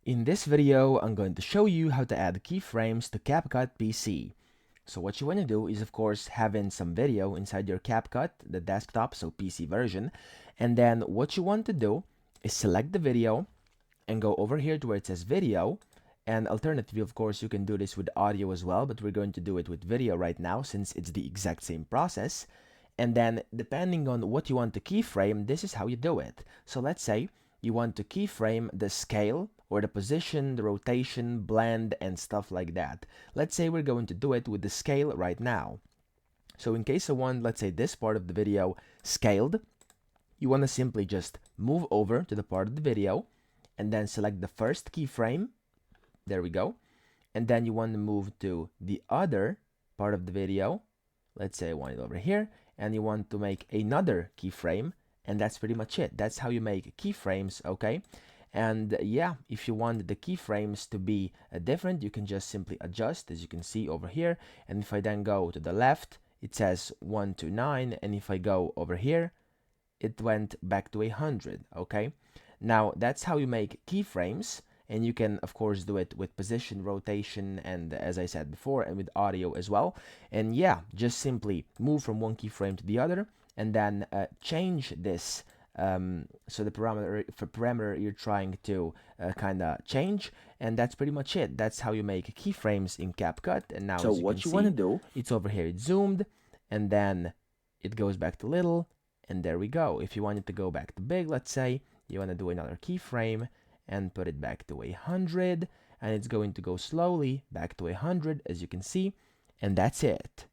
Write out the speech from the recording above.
In this video, I'm going to show you how to add keyframes to CapCut PC. So what you want to do is, of course, have in some video inside your CapCut, the desktop, so PC version. And then what you want to do is select the video and go over here to where it says video. And alternatively, of course, you can do this with audio as well, but we're going to do it with video right now since it's the exact same process. And then depending on what you want to keyframe, this is how you do it. So let's say you want to keyframe the scale or the position, the rotation, blend, and stuff like that. Let's say we're going to do it with the scale right now. So in case I want, let's say, this part of the video scaled, you want to simply just move over to the part of the video and then select the first keyframe. There we go. And then you want to move to the other part of the video. Let's say I want it over here, and you want to make another keyframe, and that's pretty much it. That's how you make keyframes, okay? And yeah, if you want the keyframes to be different, you can just simply adjust, as you can see over here. And if I then go to the left, it says 129, and if I go over here, it went back to 100, okay? Now, that's how you make keyframes. And you can, of course, do it with position, rotation, and as I said before, and with audio as well. And yeah, just simply move from one keyframe to the other, and then change this. So the parameter you're trying to kind of change, and that's pretty much it. That's how you make keyframes in CapCut. And now, So as you what can you want to see, do, it's over here. It's zoomed, and then it goes back to little, and there we go. If you want it to go back to big, let's say you want to do another keyframe and put it back to 100, and it's going to go slowly back to 100, as you can see, and that's it.